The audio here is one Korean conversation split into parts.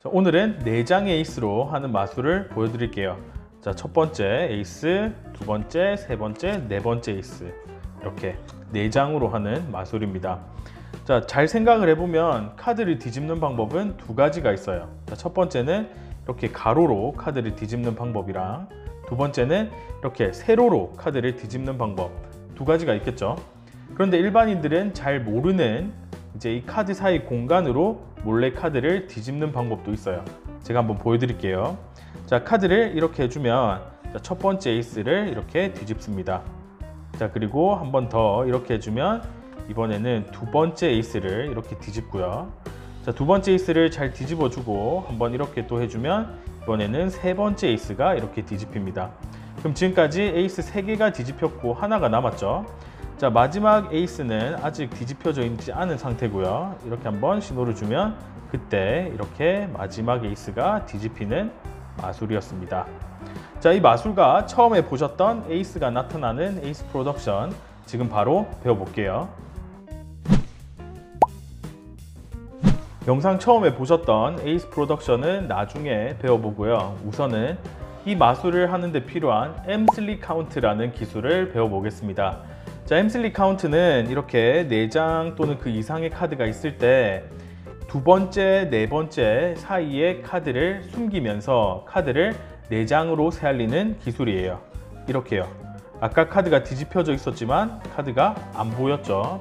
자, 오늘은 4장의 에이스로 하는 마술을 보여드릴게요. 자, 첫 번째 에이스, 두 번째, 세 번째, 네 번째 에이스, 이렇게 4장으로 하는 마술입니다. 자, 잘 생각을 해보면 카드를 뒤집는 방법은 두 가지가 있어요. 자, 첫 번째는 이렇게 가로로 카드를 뒤집는 방법이랑, 두 번째는 이렇게 세로로 카드를 뒤집는 방법, 두 가지가 있겠죠. 그런데 일반인들은 잘 모르는 이제 이 카드 사이 공간으로 몰래 카드를 뒤집는 방법도 있어요. 제가 한번 보여드릴게요. 자, 카드를 이렇게 해주면, 자, 첫 번째 에이스를 이렇게 뒤집습니다. 자, 그리고 한 번 더 이렇게 해주면 이번에는 두 번째 에이스를 이렇게 뒤집고요. 자, 두 번째 에이스를 잘 뒤집어주고 한번 이렇게 또 해주면 이번에는 세 번째 에이스가 이렇게 뒤집힙니다. 그럼 지금까지 에이스 3개가 뒤집혔고 하나가 남았죠. 자, 마지막 에이스는 아직 뒤집혀져 있지 않은 상태고요. 이렇게 한번 신호를 주면 그때 이렇게 마지막 에이스가 뒤집히는 마술이었습니다. 자, 이 마술과 처음에 보셨던 에이스가 나타나는 에이스 프로덕션, 지금 바로 배워볼게요. 영상 처음에 보셨던 에이스 프로덕션은 나중에 배워보고요. 우선은 이 마술을 하는데 필요한 엠슬리 카운트라는 기술을 배워보겠습니다. 자, 엠슬리 카운트는 이렇게 4장 또는 그 이상의 카드가 있을 때 두 번째, 네 번째 사이에 카드를 숨기면서 카드를 4장으로 세알리는 기술이에요. 이렇게요. 아까 카드가 뒤집혀져 있었지만 카드가 안 보였죠.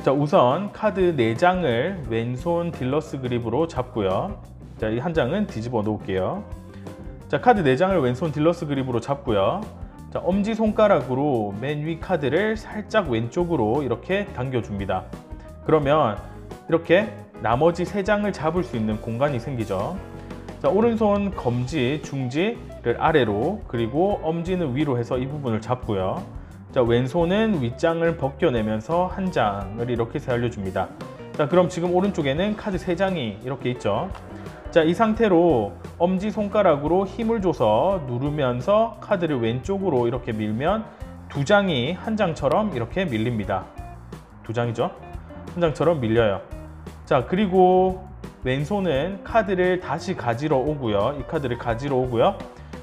자, 우선 카드 4장을 왼손 딜러스 그립으로 잡고요. 자, 이 한 장은 뒤집어 놓을게요. 자, 카드 4장을 왼손 딜러스 그립으로 잡고요. 자, 엄지손가락으로 맨 위 카드를 살짝 왼쪽으로 이렇게 당겨줍니다. 그러면 이렇게 나머지 3장을 잡을 수 있는 공간이 생기죠. 자, 오른손 검지, 중지를 아래로, 그리고 엄지는 위로 해서 이 부분을 잡고요. 자, 왼손은 윗장을 벗겨내면서 한 장을 이렇게 세알려줍니다. 자, 그럼 지금 오른쪽에는 카드 3장이 이렇게 있죠. 자, 이 상태로 엄지손가락으로 힘을 줘서 누르면서 카드를 왼쪽으로 이렇게 밀면 2장이 한 장처럼 이렇게 밀립니다. 2장이죠? 한 장처럼 밀려요. 자, 그리고 왼손은 카드를 다시 가지러 오고요. 이 카드를 가지러 오고요.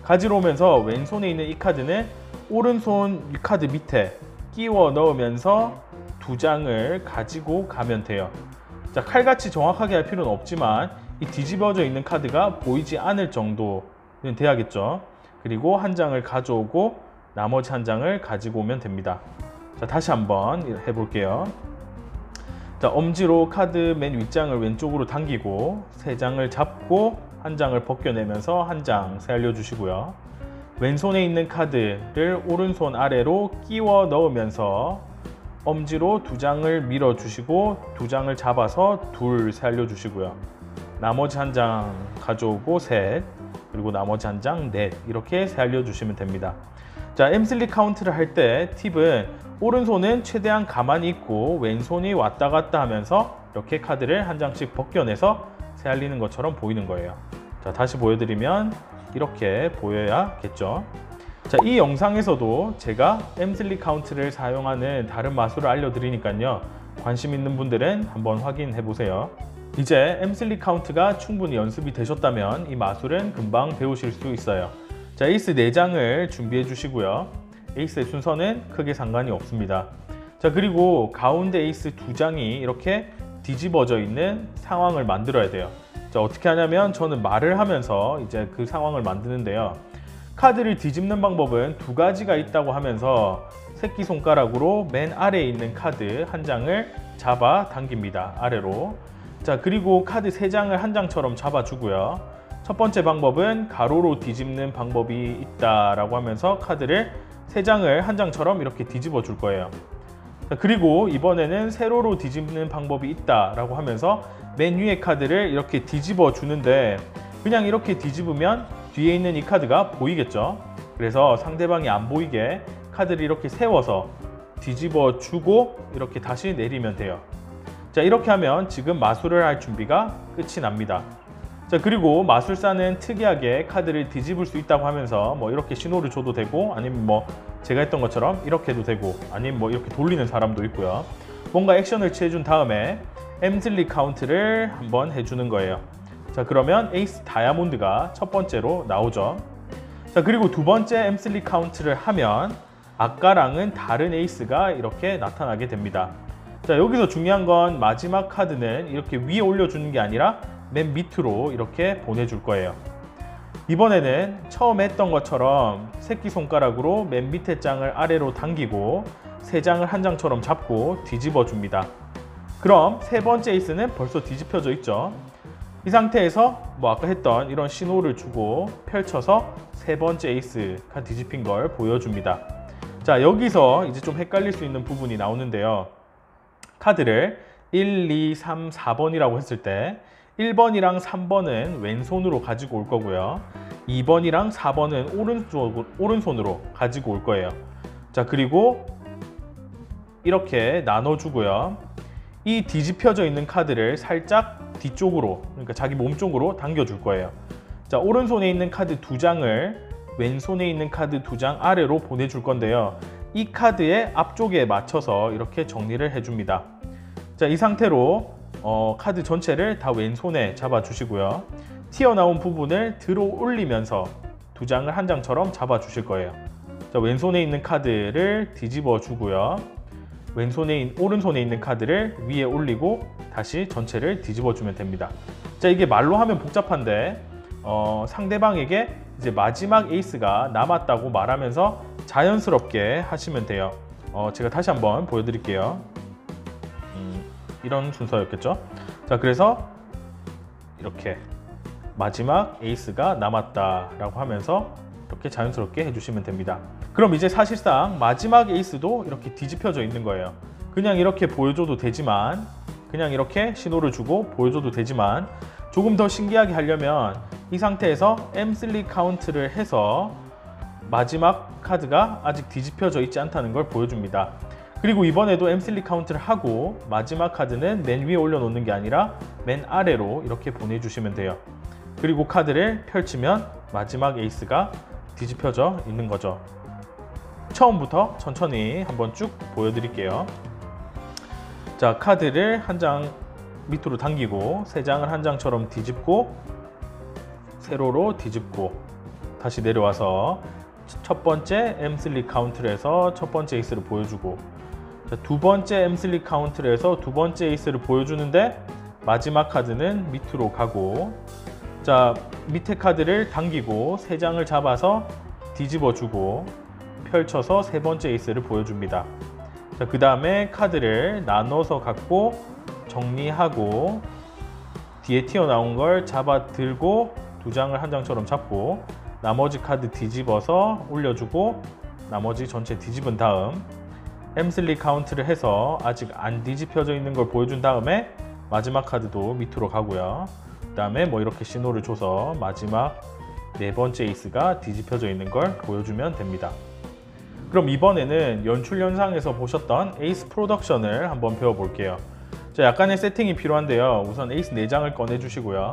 가지러 오면서 왼손에 있는 이 카드는 오른손 이 카드 밑에 끼워 넣으면서 2장을 가지고 가면 돼요. 자, 칼같이 정확하게 할 필요는 없지만 이 뒤집어져 있는 카드가 보이지 않을 정도는 돼야겠죠. 그리고 한 장을 가져오고 나머지 한 장을 가지고 오면 됩니다. 자, 다시 한번 해볼게요. 자, 엄지로 카드 맨 윗장을 왼쪽으로 당기고 3장을 잡고 한 장을 벗겨내면서 한 장 세알려 주시고요. 왼손에 있는 카드를 오른손 아래로 끼워 넣으면서 엄지로 2장을 밀어 주시고 2장을 잡아서 2 세알려 주시고요. 나머지 한 장 가져오고 3, 그리고 나머지 한 장 4, 이렇게 세알려 주시면 됩니다. 자, 엠슬리 카운트를 할 때 팁은 오른손은 최대한 가만히 있고 왼손이 왔다 갔다 하면서 이렇게 카드를 한 장씩 벗겨내서 세알리는 것처럼 보이는 거예요. 자, 다시 보여드리면 이렇게 보여야겠죠. 자, 이 영상에서도 제가 엠슬리 카운트를 사용하는 다른 마술을 알려드리니까요. 관심 있는 분들은 한번 확인해 보세요. 이제 엠슬리 카운트가 충분히 연습이 되셨다면 이 마술은 금방 배우실 수 있어요. 자, 에이스 4장을 준비해 주시고요. 에이스의 순서는 크게 상관이 없습니다. 자, 그리고 가운데 에이스 2장이 이렇게 뒤집어져 있는 상황을 만들어야 돼요. 자, 어떻게 하냐면 저는 말을 하면서 이제 그 상황을 만드는데요. 카드를 뒤집는 방법은 2가지가 있다고 하면서 새끼손가락으로 맨 아래에 있는 카드 한 장을 잡아 당깁니다. 아래로. 자, 그리고 카드 3장을 한 장처럼 잡아주고요. 첫 번째 방법은 가로로 뒤집는 방법이 있다라고 하면서 카드를 3장을 한 장처럼 이렇게 뒤집어 줄 거예요. 자, 그리고 이번에는 세로로 뒤집는 방법이 있다라고 하면서 맨 위에 카드를 이렇게 뒤집어 주는데 그냥 이렇게 뒤집으면 뒤에 있는 이 카드가 보이겠죠. 그래서 상대방이 안 보이게 카드를 이렇게 세워서 뒤집어 주고 이렇게 다시 내리면 돼요. 자, 이렇게 하면 지금 마술을 할 준비가 끝이 납니다. 자, 그리고 마술사는 특이하게 카드를 뒤집을 수 있다고 하면서 뭐 이렇게 신호를 줘도 되고, 아니면 뭐 제가 했던 것처럼 이렇게 해도 되고, 아니면 뭐 이렇게 돌리는 사람도 있고요. 뭔가 액션을 취해준 다음에 엠슬리 카운트를 한번 해주는 거예요. 자, 그러면 에이스 다이아몬드가 첫 번째로 나오죠. 자, 그리고 두 번째 엠슬릭 카운트를 하면 아까랑은 다른 에이스가 이렇게 나타나게 됩니다. 자, 여기서 중요한 건 마지막 카드는 이렇게 위에 올려주는 게 아니라 맨 밑으로 이렇게 보내줄 거예요. 이번에는 처음 했던 것처럼 새끼손가락으로 맨 밑에 장을 아래로 당기고 세 장을 한 장처럼 잡고 뒤집어 줍니다. 그럼 세 번째 에이스는 벌써 뒤집혀져 있죠. 이 상태에서 아까 했던 이런 신호를 주고 펼쳐서 세 번째 에이스가 뒤집힌 걸 보여줍니다. 자, 여기서 이제 좀 헷갈릴 수 있는 부분이 나오는데요. 카드를 1, 2, 3, 4번이라고 했을 때 1번이랑 3번은 왼손으로 가지고 올 거고요. 2번이랑 4번은 오른손으로 가지고 올 거예요. 자, 그리고 이렇게 나눠주고요. 이 뒤집혀져 있는 카드를 살짝 뒤쪽으로, 그러니까 자기 몸쪽으로 당겨줄 거예요. 자, 오른손에 있는 카드 두 장을 왼손에 있는 카드 두 장 아래로 보내줄 건데요. 이 카드의 앞쪽에 맞춰서 이렇게 정리를 해줍니다. 자, 이 상태로 카드 전체를 다 왼손에 잡아주시고요. 튀어나온 부분을 들어 올리면서 두 장을 한 장처럼 잡아주실 거예요. 자, 왼손에 있는 카드를 뒤집어 주고요. 오른손에 있는 카드를 위에 올리고 다시 전체를 뒤집어 주면 됩니다. 자, 이게 말로 하면 복잡한데 상대방에게 이제 마지막 에이스가 남았다고 말하면서 자연스럽게 하시면 돼요. 제가 다시 한번 보여드릴게요. 이런 순서였겠죠? 자, 그래서 이렇게 마지막 에이스가 남았다 라고 하면서 이렇게 자연스럽게 해주시면 됩니다. 그럼 이제 사실상 마지막 에이스도 이렇게 뒤집혀져 있는 거예요. 그냥 이렇게 보여줘도 되지만, 그냥 이렇게 신호를 주고 보여줘도 되지만, 조금 더 신기하게 하려면 이 상태에서 엠슬릭 카운트를 해서 마지막 카드가 아직 뒤집혀져 있지 않다는 걸 보여줍니다. 그리고 이번에도 엠슬릭 카운트를 하고 마지막 카드는 맨 위에 올려놓는 게 아니라 맨 아래로 이렇게 보내주시면 돼요. 그리고 카드를 펼치면 마지막 에이스가 뒤집혀져 있는 거죠. 처음부터 천천히 한번 쭉 보여드릴게요. 자, 카드를 한 장 밑으로 당기고 세 장을 한 장처럼 뒤집고 세로로 뒤집고 다시 내려와서 첫 번째 엠슬릭 카운트를 해서 첫 번째 에이스를 보여주고, 자, 두 번째 엠슬릭 카운트를 해서 두 번째 에이스를 보여주는데 마지막 카드는 밑으로 가고, 자, 밑에 카드를 당기고 세 장을 잡아서 뒤집어 주고 펼쳐서 세 번째 에이스를 보여줍니다. 자, 그 다음에 카드를 나눠서 갖고 정리하고 뒤에 튀어나온 걸 잡아 들고 두 장을 한 장처럼 잡고 나머지 카드 뒤집어서 올려주고 나머지 전체 뒤집은 다음 엠슬릭 카운트를 해서 아직 안 뒤집혀져 있는 걸 보여준 다음에 마지막 카드도 밑으로 가고요. 그 다음에 이렇게 신호를 줘서 마지막 네 번째 에이스가 뒤집혀져 있는 걸 보여주면 됩니다. 그럼 이번에는 연출 영상에서 보셨던 에이스 프로덕션을 한번 배워볼게요. 자, 약간의 세팅이 필요한데요. 우선 에이스 4장을 꺼내주시고요.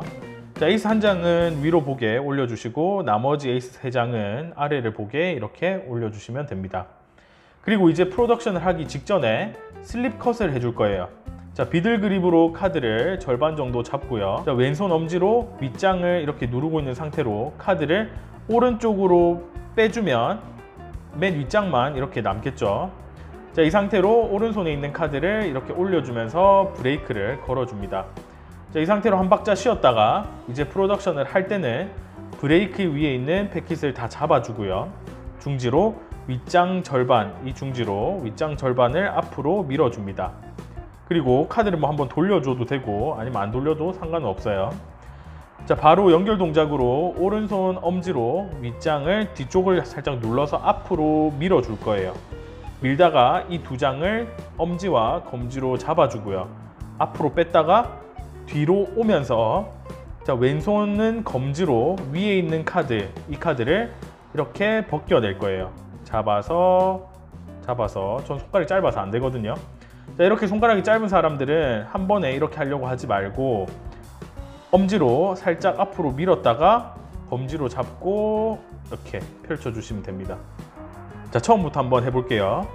자, 에이스 한 장은 위로 보게 올려주시고 나머지 에이스 3장은 아래를 보게 이렇게 올려주시면 됩니다. 그리고 이제 프로덕션을 하기 직전에 슬립 컷을 해줄 거예요. 자, 비들 그립으로 카드를 절반 정도 잡고요. 자, 왼손 엄지로 윗장을 이렇게 누르고 있는 상태로 카드를 오른쪽으로 빼주면 맨 윗장만 이렇게 남겠죠. 자, 이 상태로 오른손에 있는 카드를 이렇게 올려주면서 브레이크를 걸어줍니다. 자, 이 상태로 한 박자 쉬었다가 이제 프로덕션을 할 때는 브레이크 위에 있는 패킷을 다 잡아주고요. 중지로 윗장 절반, 이 중지로 윗장 절반을 앞으로 밀어줍니다. 그리고 카드를 한번 돌려줘도 되고 아니면 안 돌려도 상관은 없어요. 자, 바로 연결 동작으로 오른손 엄지로 윗장을 뒤쪽을 살짝 눌러서 앞으로 밀어줄 거예요. 밀다가 이 두 장을 엄지와 검지로 잡아주고요. 앞으로 뺐다가 뒤로 오면서, 자, 왼손은 검지로 위에 있는 카드, 이 카드를 이렇게 벗겨낼 거예요. 잡아서 전 손가락이 짧아서 안 되거든요. 자, 이렇게 손가락이 짧은 사람들은 한 번에 이렇게 하려고 하지 말고 엄지로 살짝 앞으로 밀었다가 검지로 잡고 이렇게 펼쳐주시면 됩니다. 자, 처음부터 한번 해볼게요.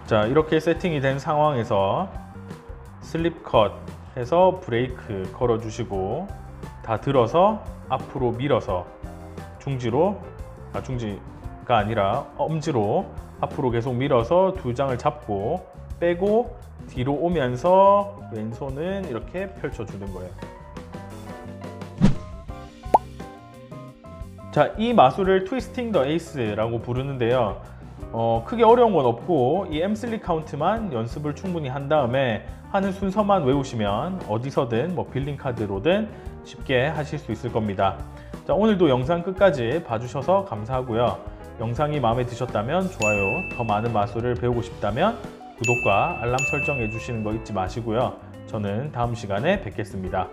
자, 이렇게 세팅이 된 상황에서 슬립 컷 해서 브레이크 걸어주시고 다 들어서 앞으로 밀어서 중지가 아니라 엄지로 앞으로 계속 밀어서 두 장을 잡고 빼고 뒤로 오면서 왼손은 이렇게 펼쳐주는 거예요. 자, 이 마술을 트위스팅 더 에이스라고 부르는데요. 크게 어려운 건 없고 이 M3 카운트만 연습을 충분히 한 다음에 하는 순서만 외우시면 어디서든 빌링 카드로든 쉽게 하실 수 있을 겁니다. 자, 오늘도 영상 끝까지 봐주셔서 감사하고요. 영상이 마음에 드셨다면 좋아요, 더 많은 마술을 배우고 싶다면 구독과 알람 설정해 주시는 거 잊지 마시고요. 저는 다음 시간에 뵙겠습니다.